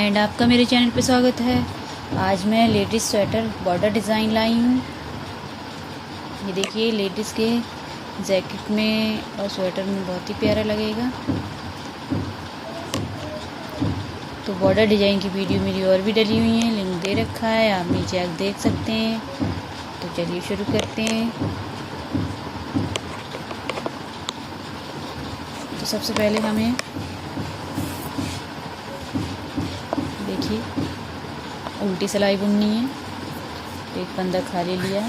Friend, आपका मेरे channel पे स्वागत है। आज मैं लेडीज़ स्वेटर बॉर्डर डिज़ाइन लाई हूँ। ये देखिए, लेडीज़ के जैकेट में और स्वेटर में बहुत ही प्यारा लगेगा। तो बॉर्डर डिज़ाइन की वीडियो मेरी और भी डली हुई है, लिंक दे रखा है, आप नीचे आकर देख सकते हैं। तो चलिए शुरू करते हैं। तो सबसे पहले हमें देखिए उल्टी सिलाई बुननी है। एक फंदा खाली लिया,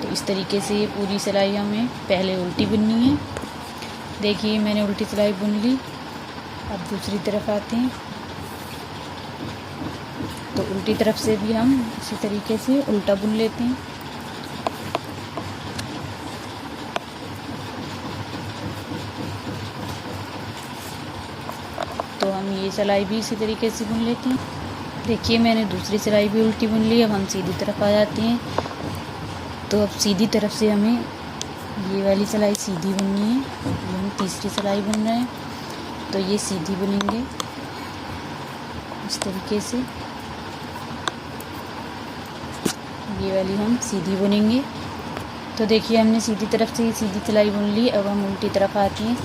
तो इस तरीके से ये पूरी सिलाई हमें पहले उल्टी बुननी है। देखिए मैंने उल्टी सिलाई बुन ली। अब दूसरी तरफ आते हैं, तो उल्टी तरफ से भी हम इसी तरीके से उल्टा बुन लेते हैं। तो हम ये सिलाई भी इसी तरीके से बुन लेते हैं। देखिए मैंने दूसरी सिलाई भी उल्टी बुन ली। अब हम सीधी तरफ आ जाते हैं। तो अब सीधी तरफ से हमें ये वाली सिलाई सीधी बुननी है। ये हम तीसरी सिलाई बुन रहे हैं, तो ये सीधी बुनेंगे इस तरीके से। ये वाली हम सीधी बुनेंगे। तो देखिए हमने सीधी तरफ से सीधी सिलाई बुन ली। अब हम उल्टी तरफ आते हैं,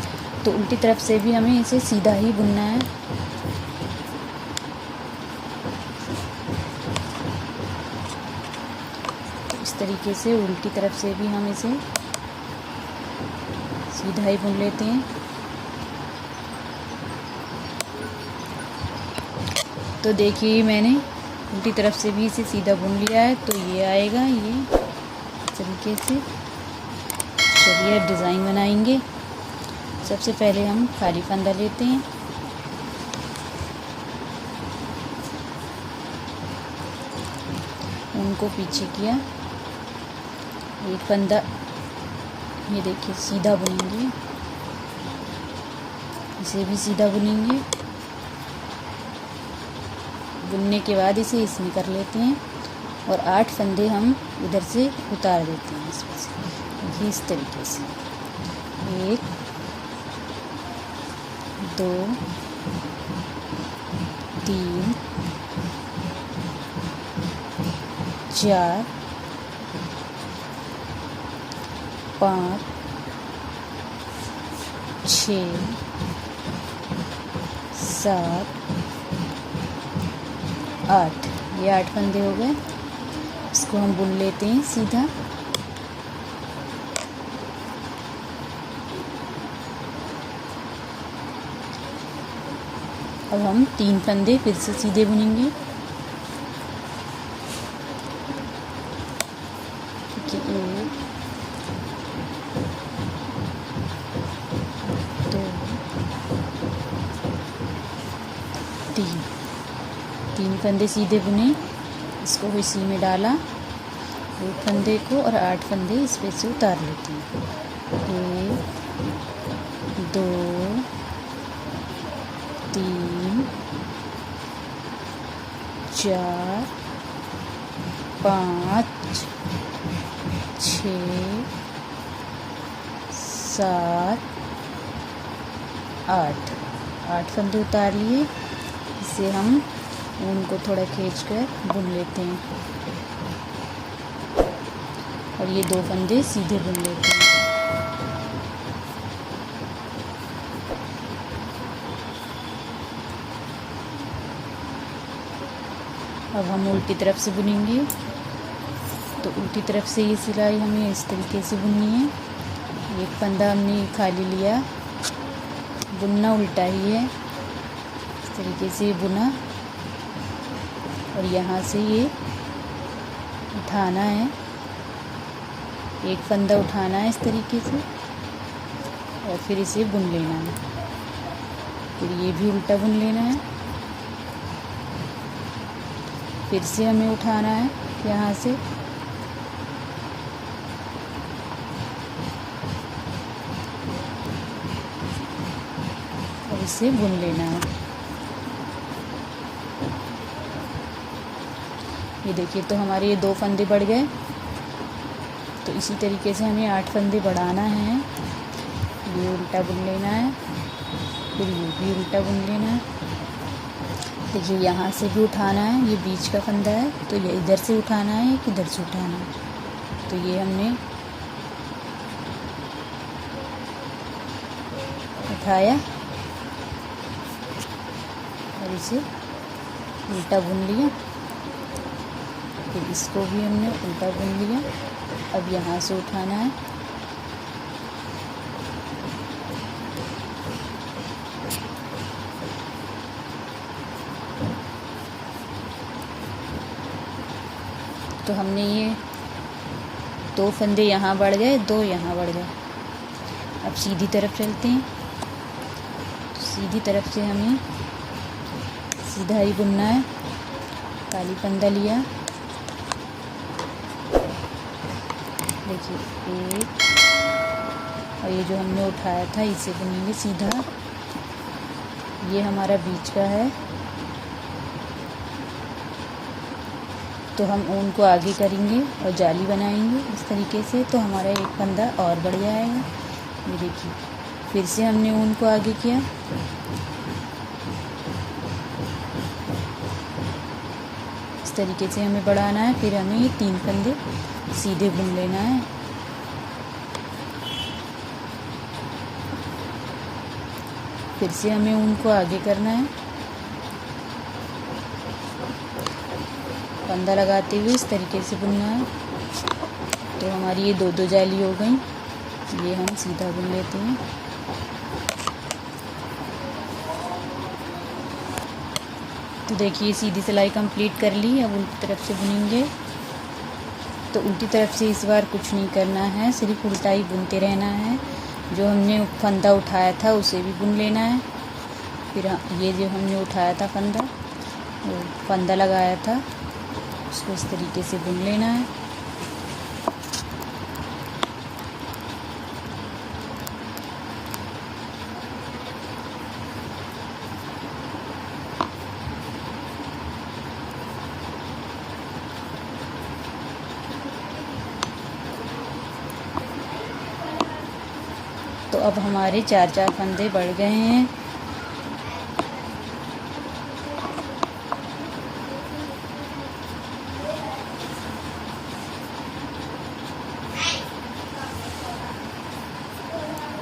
तो उल्टी तरफ से भी हमें इसे सीधा ही बुनना है। तो इस तरीके से उल्टी तरफ से भी हम इसे सीधा ही बुन लेते हैं। तो देखिए मैंने उल्टी तरफ से भी इसे सीधा बुन लिया है। तो ये आएगा, ये इस तरीके से। चलिए अब डिज़ाइन बनाएंगे। सबसे पहले हम खाली फंदा लेते हैं। उनको पीछे किया, एक फंदा ये देखिए सीधा बुनेंगे, इसे भी सीधा बुनेंगे। बुनने के बाद इसे इसमें कर लेते हैं और 8 फंदे हम इधर से उतार देते हैं इसमें से। ये इस तरीके से 1 2 3 4 5 6 7 8। ये 8 फंदे हो गए। इसको हम बुन लेते हैं सीधा। अब हम 3 फंदे फिर से सीधे बुनेंगे। ठीक है, 1 2 3 फंदे सीधे बुने। इसको इसी में डाला, एक फंदे को, और 8 फंदे इस पे से उतार लेते हैं। 1 2 3 4 5 6 7 8 फंदे उतार लिए। इसे हम ऊन को थोड़ा खींचकर बुन लेते हैं और ये 2 फंदे सीधे बुन लेते हैं। अब हम उल्टी तरफ से बुनेंगे। तो उल्टी तरफ से ये सिलाई हमें इस तरीके से बुननी है। एक फंदा हमने खाली लिया, बुनना उल्टा ही है। इस तरीके से बुना और यहाँ से ये उठाना है, एक फंदा उठाना है इस तरीके से, और फिर इसे बुन लेना है। फिर ये भी उल्टा बुन लेना है। फिर से हमें उठाना है यहाँ से, और इसे बुन लेना है। ये देखिए, तो हमारे ये 2 फंदे बढ़ गए। तो इसी तरीके से हमें 8 फंदे बढ़ाना है। ये उल्टा बुन लेना है, फिर ये भी उल्टा बुन लेना है। देखिए यहाँ से भी उठाना है, ये बीच का फंदा है, तो ये इधर से उठाना है या किधर से उठाना है। तो ये हमने उठाया और इसे उल्टा बुन लिया, फिर इसको भी हमने उल्टा बुन लिया। अब यहाँ से उठाना है, तो हमने ये 2 फंदे यहाँ बढ़ गए, 2 यहाँ बढ़ गए। अब सीधी तरफ चलते हैं, तो सीधी तरफ से हमें सीधा ही बुनना है। काली फंदा लिया, देखिए 1, और ये जो हमने उठाया था इसे बुनेंगे सीधा। ये हमारा बीच का है, तो हम ऊन को आगे करेंगे और जाली बनाएंगे इस तरीके से, तो हमारा एक फंदा और बढ़ जाएगा। ये देखिए, फिर से हमने ऊन को आगे किया, इस तरीके से हमें बढ़ाना है। फिर हमें ये 3 फंदे सीधे बुन लेना है। फिर से हमें ऊन को आगे करना है, फंदा लगाते हुए इस तरीके से बुनना है। तो हमारी ये 2 जाली हो गई, ये हम सीधा बुन लेते हैं। तो देखिए सीधी सिलाई कंप्लीट कर ली। अब उल्टी तरफ से बुनेंगे, तो उल्टी तरफ से इस बार कुछ नहीं करना है, सिर्फ उल्टा ही बुनते रहना है। जो हमने फंदा उठाया था उसे भी बुन लेना है। फिर ये जो हमने उठाया था फंदा, वो फंदा लगाया था, उसको इस तरीके से बुन लेना है। तो अब हमारे 4 फंदे बढ़ गए हैं।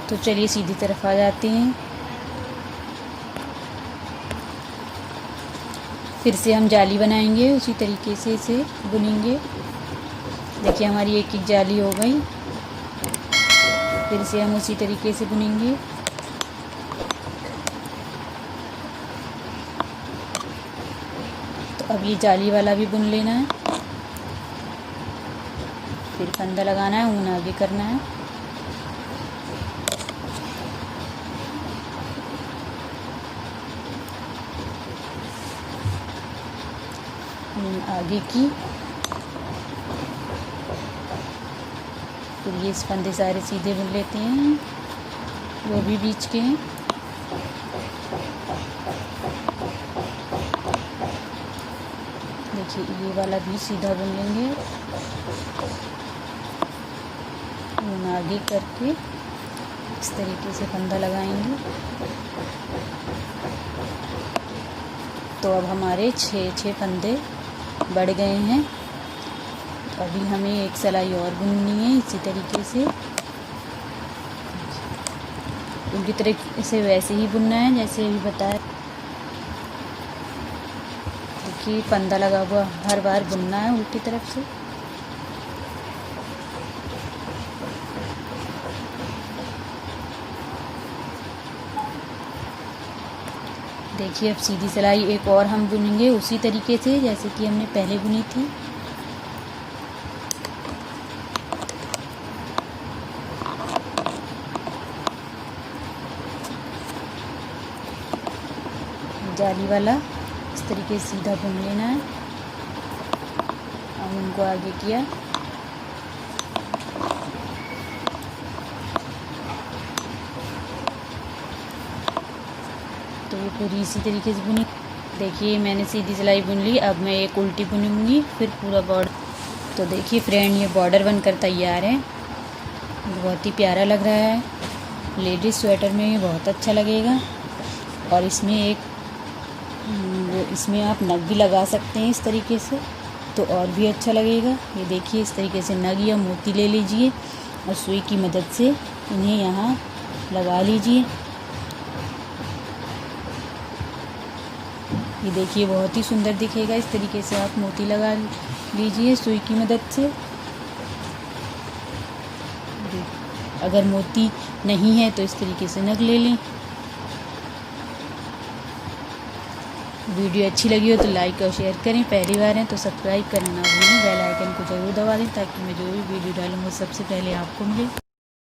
तो चलिए सीधी तरफ आ जाते हैं। फिर से हम जाली बनाएंगे, उसी तरीके से इसे बुनेंगे। देखिए हमारी एक जाली हो गई। फिर से हम उसी तरीके से बुनेंगे। तो अब ये जाली वाला भी बुन लेना है। फिर फंदा लगाना है, ऊन आगे करना है। आगे की, फिर ये इस फंदे सारे सीधे बुन लेते हैं, वो भी बीच के हैं। देखिए ये वाला भी सीधा बुन लेंगे, ऊन आगे करके इस तरीके से फंदा लगाएंगे। तो अब हमारे 6 फंदे बढ़ गए हैं। अभी हमें एक सिलाई और बुननी है इसी तरीके से। उनकी तरह इसे वैसे ही बुनना है जैसे अभी बताया। देखिए फंदा लगा हुआ हर बार बुनना है उल्टी तरफ से। देखिए अब सीधी सिलाई एक और हम बुनेंगे उसी तरीके से जैसे कि हमने पहले बुनी थी। जाली वाला इस तरीके से सीधा बुन लेना है। हम उनको आगे किया, तो ये पूरी इसी तरीके से बुनी। देखिए मैंने सीधी सिलाई बुन ली। अब मैं एक उल्टी बुनूंगी, फिर पूरा बॉर्डर। तो देखिए फ्रेंड ये बॉर्डर बनकर तैयार है, बहुत ही प्यारा लग रहा है। लेडीज़ स्वेटर में ये बहुत अच्छा लगेगा। और इसमें इसमें आप नग भी लगा सकते हैं इस तरीके से, तो और भी अच्छा लगेगा। ये देखिए इस तरीके से नग या मोती ले लीजिए और सुई की मदद से इन्हें यहाँ लगा लीजिए। ये देखिए बहुत ही सुंदर दिखेगा। इस तरीके से आप मोती लगा लीजिए सुई की मदद से। अगर मोती नहीं है तो इस तरीके से नग ले लें। वीडियो अच्छी लगी हो तो लाइक और शेयर करें। पहली बार हैं तो सब्सक्राइब करना ना भूलें। बेल आइकन को ज़रूर दबा दें ताकि मैं जो भी वीडियो डालूँ वो सबसे पहले आपको मिले।